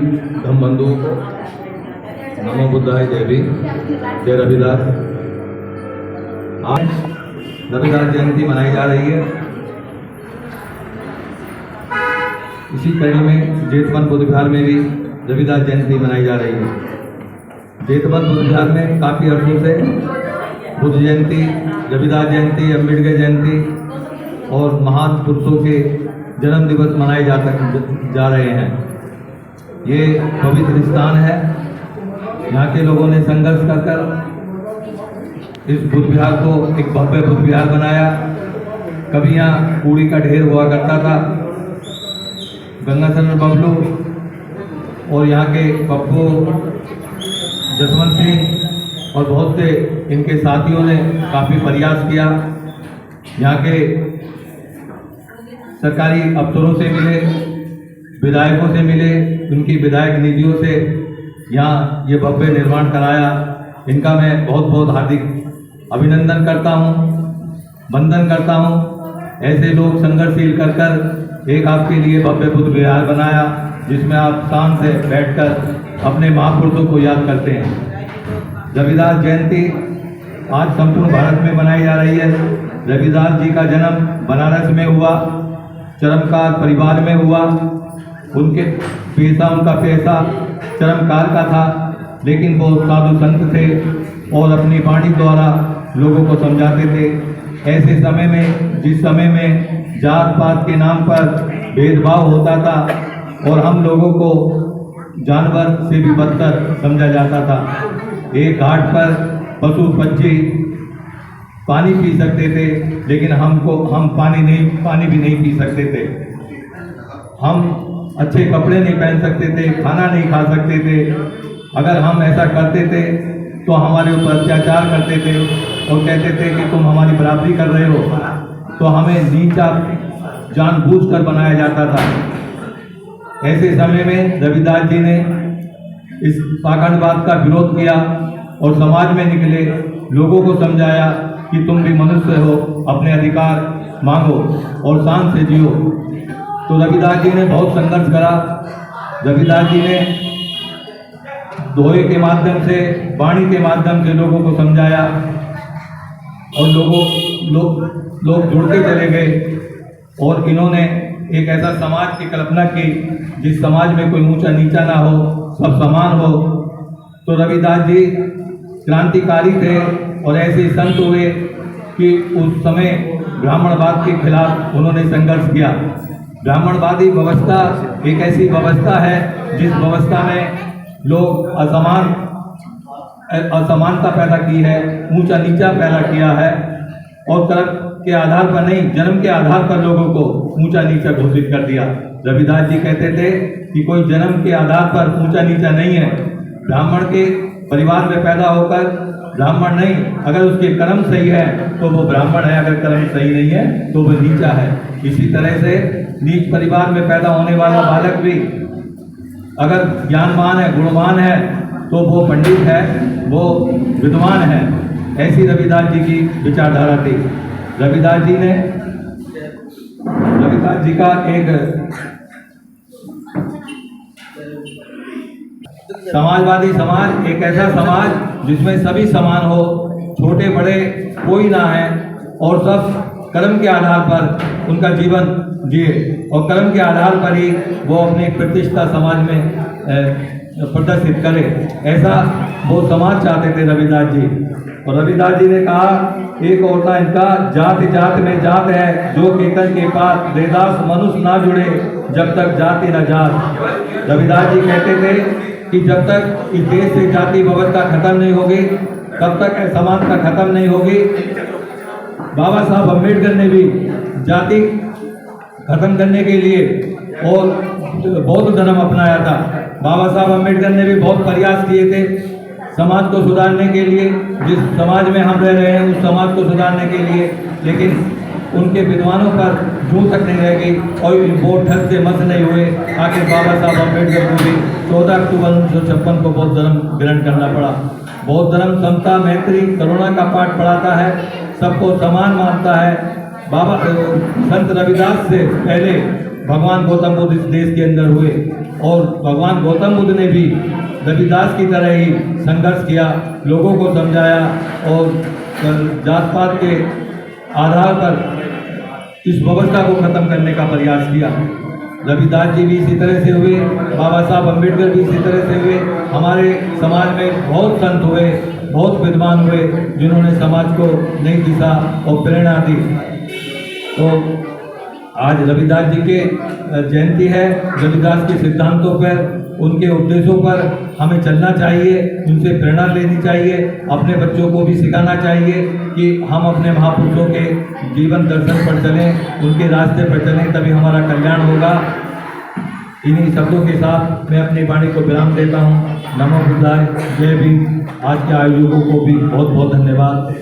हम बंधुओं को नमो बुद्धाय जय भीम जय रविदास। आज रविदास जयंती मनाई जा रही है। इसी कड़ी में जेठवन बुद्ध विहार में भी रविदास जयंती मनाई जा रही है। जेठवन बुद्ध विहार में काफ़ी अर्सों से बुद्ध जयंती, रविदास जयंती, अम्बेडकर जयंती और महान पुरुषों के जन्म दिवस मनाए जा रहे हैं। ये पवित्र स्थान है। यहाँ के लोगों ने संघर्ष कर इस बुद्ध विहार को एक भव्य बुद्ध विहार बनाया। कभी यहाँ कूड़ी का ढेर हुआ करता था। गंगाचरण बबलू और यहाँ के पप्पू, जसवंत सिंह और बहुत से इनके साथियों ने काफ़ी प्रयास किया। यहाँ के सरकारी अफसरों से मिले, विधायकों से मिले, उनकी विधायक निधियों से यहाँ ये भव्य निर्माण कराया। इनका मैं बहुत बहुत हार्दिक अभिनंदन करता हूँ, वंदन करता हूँ। ऐसे लोग संघर्षशील कर एक आपके लिए भव्य बुद्ध विहार बनाया, जिसमें आप शान से बैठकर अपने महापुरुषों को याद करते हैं। रविदास जयंती आज संपूर्ण भारत में मनाई जा रही है। रविदास जी का जन्म बनारस में हुआ, चरमकार परिवार में हुआ। उनका पेशा चरमकार का था, लेकिन वो साधु संत थे और अपनी वाणी द्वारा लोगों को समझाते थे। ऐसे समय में, जिस समय में जात पात के नाम पर भेदभाव होता था और हम लोगों को जानवर से भी बदतर समझा जाता था। एक घाट पर पशु पक्षी पानी पी सकते थे, लेकिन हम पानी भी नहीं पी सकते थे। हम अच्छे कपड़े नहीं पहन सकते थे, खाना नहीं खा सकते थे। अगर हम ऐसा करते थे तो हमारे ऊपर अत्याचार करते थे और कहते थे कि तुम हमारी बराबरी कर रहे हो। तो हमें नीचा जानबूझकर बनाया जाता था। ऐसे समय में रविदास जी ने इस पाखंडवाद का विरोध किया और समाज में निकले, लोगों को समझाया कि तुम भी मनुष्य हो, अपने अधिकार मांगो और शान से जियो। तो रविदास जी ने बहुत संघर्ष करा। रविदास जी ने दोहे के माध्यम से, वाणी के माध्यम से लोगों को समझाया और लोग जुड़ते चले गए। और इन्होंने एक ऐसा समाज की कल्पना की जिस समाज में कोई ऊंचा नीचा ना हो, सब समान हो। तो रविदास जी क्रांतिकारी थे और ऐसे संत हुए कि उस समय ब्राह्मणवाद के खिलाफ उन्होंने संघर्ष किया। ब्राह्मणवादी व्यवस्था एक ऐसी व्यवस्था है जिस व्यवस्था में लोग असमानता पैदा की है, ऊंचा नीचा पैदा किया है और कर्म के आधार पर नहीं, जन्म के आधार पर लोगों को ऊंचा नीचा घोषित कर दिया। रविदास जी कहते थे कि कोई जन्म के आधार पर ऊंचा नीचा नहीं है। ब्राह्मण के परिवार में पैदा होकर ब्राह्मण नहीं, अगर उसके कर्म सही है तो वो ब्राह्मण है, अगर कर्म सही नहीं है तो वो नीचा है। इसी तरह से नीच परिवार में पैदा होने वाला बालक भी अगर ज्ञानवान है, गुणवान है तो वो पंडित है, वो विद्वान है। ऐसी रविदास जी की विचारधारा थी। रविदास जी का एक समाजवादी समाज, एक ऐसा समाज जिसमें सभी समान हो, छोटे बड़े कोई ना है और सब कर्म के आधार पर उनका जीवन जिए और कर्म के आधार पर ही वो अपनी प्रतिष्ठा समाज में प्रदर्शित करे। ऐसा वो समाज चाहते थे रविदास जी। और रविदास जी ने कहा, एक और था इनका, जाति जात में जात है, जो केतन के पास देदास मनुष्य ना जुड़े, जब तक जाति न जात। रविदास जी कहते थे कि जब तक इस देश से जाति व्यवस्था खत्म नहीं होगी, तब तक असमानता खत्म नहीं होगी। बाबा साहब अम्बेडकर ने भी जाति खत्म करने के लिए और बौद्ध धर्म अपनाया था। बाबा साहब अम्बेडकर ने भी बहुत प्रयास किए थे समाज को सुधारने के लिए, जिस समाज में हम रह रहे हैं उस समाज को सुधारने के लिए। लेकिन उनके विद्वानों पर जूं तक नहीं रह गई और वो ठग से मस नहीं हुए। आखिर बाबा साहब अम्बेडकर को भी 14 अक्टूबर 1956 को बौद्ध धर्म ग्रहण करना पड़ा। बौद्ध धर्म समता, मैत्री, करुणा का पाठ पढ़ाता है, सबको समान मानता है। बाबा संत रविदास से पहले भगवान गौतम बुद्ध इस देश के अंदर हुए। और भगवान गौतम बुद्ध ने भी रविदास की तरह ही संघर्ष किया, लोगों को समझाया और जात पात के आधार पर इस व्यवस्था को खत्म करने का प्रयास किया। रविदास जी भी इसी तरह से हुए, बाबा साहब अम्बेडकर भी इसी तरह से हुए। हमारे समाज में बहुत संत हुए, बहुत विद्वान हुए, जिन्होंने समाज को नई दिशा और प्रेरणा दी। तो आज रविदास जी के जयंती है। रविदास के सिद्धांतों पर, उनके उपदेशों पर हमें चलना चाहिए, उनसे प्रेरणा लेनी चाहिए, अपने बच्चों को भी सिखाना चाहिए कि हम अपने महापुरुषों के जीवन दर्शन पर चलें, उनके रास्ते पर चलें, तभी हमारा कल्याण होगा। इन्हीं शब्दों के साथ मैं अपनी वाणी को विराम देता हूँ। नमो बुद्धाय, जय भीम। आज के आयोजकों को भी बहुत बहुत धन्यवाद।